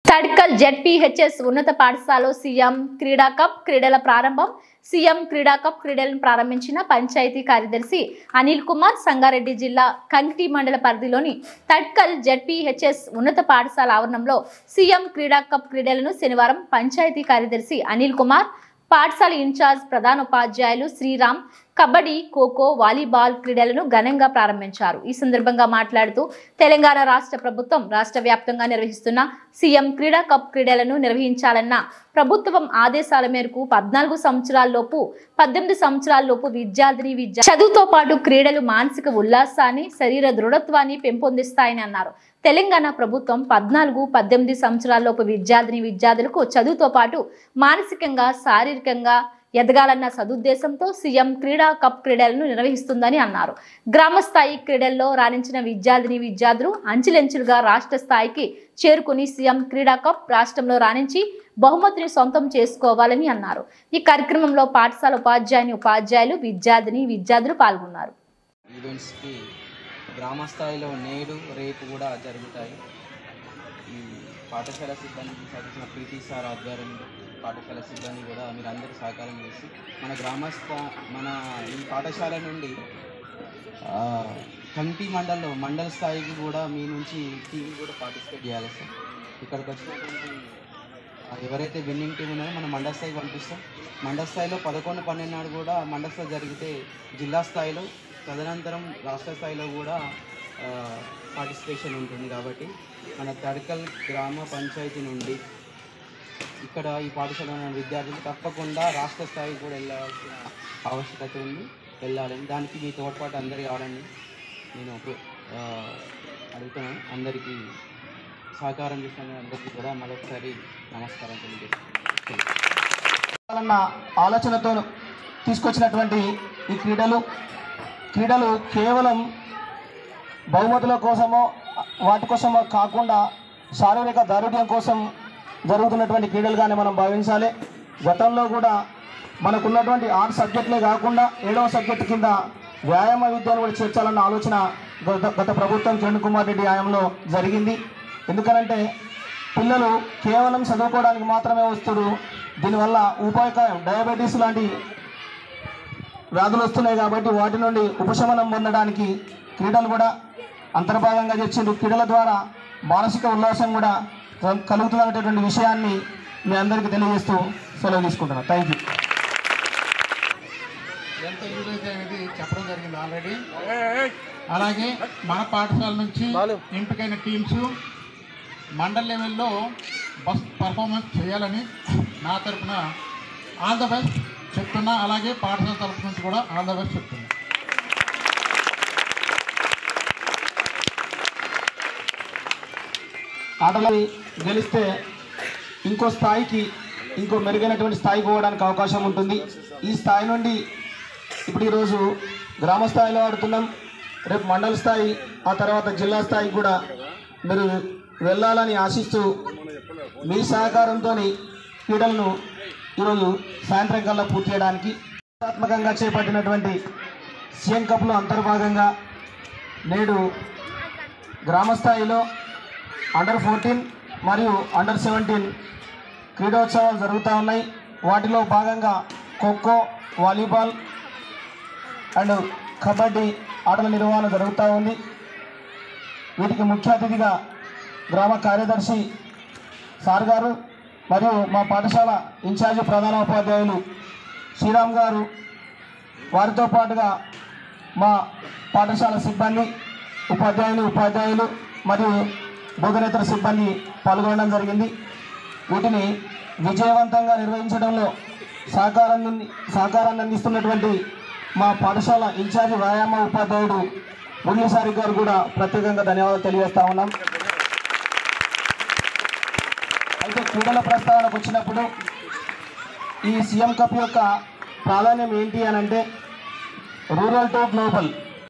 Tadkal ZPHS ఉన్నత పాఠశాలలో CM క్రీడా కప్ క్రీడల ప్రారంభం. సీఎం క్రీడా కప్ క్రీడలను ప్రారంభించిన పంచాయతీ కార్యదర్శి అనిల్ కుమార్. సంగారెడ్డి జిల్లా కంకి మండల పరిధిలోని తడ్కల్ జెడ్పీహెచ్ఎస్ ఉన్నత పాఠశాల ఆవరణంలో సీఎం క్రీడా కప్ క్రీడలను శనివారం పంచాయతీ కార్యదర్శి అనిల్ కుమార్, పాఠశాల ఇన్ఛార్జ్ ప్రధానోపాధ్యాయులు శ్రీరామ్ కబడ్డీ, ఖోఖో, వాలీబాల్ క్రీడలను ఘనంగా ప్రారంభించారు. ఈ సందర్భంగా మాట్లాడుతూ తెలంగాణ రాష్ట్ర ప్రభుత్వం రాష్ట్ర వ్యాప్తంగా నిర్వహిస్తున్న సీఎం క్రీడా కప్ క్రీడలను నిర్వహించాలన్న ప్రభుత్వం ఆదేశాల మేరకు 14 సంవత్సరాలలోపు 18 సంవత్సరాలలోపు చదువుతో పాటు క్రీడలు మానసిక ఉల్లాసాన్ని, శరీర దృఢత్వాన్ని పెంపొందిస్తాయని అన్నారు. తెలంగాణ ప్రభుత్వం 14-18 సంవత్సరాలలోపు విద్యార్థులకు చదువుతో పాటు మానసికంగా, శారీరకంగా ఎదగాలన్న సదుద్దేశంతో సీఎం క్రీడా కప్ క్రీడలను నిర్వహిస్తుందని అన్నారు. గ్రామ స్థాయి క్రీడల్లో రాణించిన విద్యార్థులు అంచెలంచెలుగా రాష్ట్ర స్థాయికి చేరుకుని సీఎం క్రీడా కప్ రాష్ట్రంలో రాణించి బహుమతిని సొంతం చేసుకోవాలని అన్నారు. ఈ కార్యక్రమంలో పాఠశాల ఉపాధ్యాయులు, విద్యార్థులు పాల్గొన్నారు. గ్రామ స్థాయిలో నేడు రేపు కూడా జరుగుతాయి. ఈ పాఠశాల సిబ్బంది చదివిన పీటీ సార్ ఆధ్వర్యంలో పాఠశాల సిబ్బంది కూడా మీరందరూ సహకారం చేసి మన ఈ పాఠశాల నుండి కంటి మండల స్థాయికి కూడా మీ నుంచి టీం కూడా పార్టిసిపేట్ చేయాలి సార్. ఇక్కడికి వచ్చినటువంటి ఎవరైతే విన్నింగ్ టీం ఉన్నారో మనం మండల స్థాయికి పంపిస్తాం. మండల స్థాయిలో 11-12 నాడు కూడా మండల స్థాయి జరిగితే జిల్లా స్థాయిలో, తదనంతరం రాష్ట్ర స్థాయిలో కూడా పార్టిసిపేషన్ ఉంటుంది. కాబట్టి మన తడ్కల్ గ్రామ పంచాయతీ నుండి ఇక్కడ ఈ పాఠశాల విద్యార్థులు తప్పకుండా రాష్ట్ర స్థాయికి కూడా వెళ్ళాల్సిన ఆవశ్యకత ఉంది, వెళ్ళాలని. దానికి మీ తోడ్పాటు అందరికీ కావాలని నేను అడుగుతున్నాను. అందరికీ సహకారం చేసిన అందరికీ కూడా మరొకసారి నమస్కారం తెలియజేస్తాను. ఆలోచనతో తీసుకొచ్చినటువంటి ఈ క్రీడలు కేవలం బహుమతుల కోసమో వాటి కోసమో కాకుండా శారీరక దారుఢ్యం కోసం జరుగుతున్నటువంటి క్రీడలుగానే మనం భావించాలి. గతంలో కూడా మనకున్నటువంటి 6 సబ్జెక్టులే కాకుండా 7వ సబ్జెక్టు కింద వ్యాయామ విద్యను కూడా చేర్చాలన్న ఆలోచన గత ప్రభుత్వం కిరణ్ కుమార్ రెడ్డి హయాంలో జరిగింది. ఎందుకనంటే పిల్లలు కేవలం చదువుకోవడానికి మాత్రమే వస్తారు. దీనివల్ల ఉపాయకాయం డయాబెటీస్ లాంటి వ్యాధులు వస్తున్నాయి. కాబట్టి వాటి నుండి ఉపశమనం పొందడానికి క్రీడలు కూడా అంతర్భాగంగా చేసిండ్రు. క్రీడల ద్వారా మానసిక ఉల్లాసం కూడా కలుగుతున్నటువంటి విషయాన్ని మీ అందరికీ తెలియజేస్తూ సెలవు తీసుకుంటున్నాను. Thank you. ఎంత యూజ్ అయితే అనేది చెప్పడం జరిగింది ఆల్రెడీ. అలాగే మన పాఠశాల నుంచి ఎంపికైన టీమ్స్ మండల్ లెవెల్లో బెస్ట్ పర్ఫార్మెన్స్ చేయాలని నా తరఫున ఆల్ ద బెస్ట్ చెప్తున్నా. అలాగే పాఠశాల తరఫు నుంచి కూడా ఆల్ ద బెస్ట్ చెప్తున్నా. ఆటలు గెలిస్తే ఇంకో మెరుగైనటువంటి స్థాయికి పోవడానికి అవకాశం ఉంటుంది. ఈ స్థాయి నుండి ఇప్పుడు ఈరోజు గ్రామ స్థాయిలో ఆడుతున్నాం, రేపు మండల స్థాయి, ఆ తర్వాత జిల్లా స్థాయికి కూడా మీరు వెళ్ళాలని ఆశిస్తూ మీ సహకారంతో క్రీడలను ఈరోజు సాయంత్రం కల్లా పూర్తి చేయడానికి ఆత్మకంగా చేపట్టినటువంటి సీఎం కప్లో అంతర్భాగంగా నేడు గ్రామ స్థాయిలో అండర్ 14 మరియు అండర్ 17 క్రీడోత్సవాలు జరుగుతూ ఉన్నాయి. వాటిలో భాగంగా ఖోఖో, వాలీబాల్ అండ్ కబడ్డీ ఆటల నిర్వహణ జరుగుతూ ఉంది. వీటికి ముఖ్య అతిథిగా గ్రామ కార్యదర్శి సార్ గారు మరియు మా పాఠశాల ఇన్ఛార్జి ప్రధానోపాధ్యాయులు శ్రీరామ్ గారు, వారితో పాటుగా మా పాఠశాల సిబ్బంది, ఉపాధ్యాయులు మరియు బోధనేతర సిబ్బంది పాల్గొనడం జరిగింది. వీటిని విజయవంతంగా నిర్వహించడంలో సహకారాన్ని అందిస్తున్నటువంటి మా పాఠశాల ఇన్ఛార్జి వ్యాయామ ఉపాధ్యాయుడు మురళీసారి గారు కూడా ప్రత్యేకంగా ధన్యవాదాలు తెలియజేస్తా ఉన్నాం. అయితే క్రీడల ప్రస్తావనకు వచ్చినప్పుడు ఈ సీఎం కప్ యొక్క ప్రాధాన్యం ఏంటి అని అంటే రూరల్ టు గ్లోబల్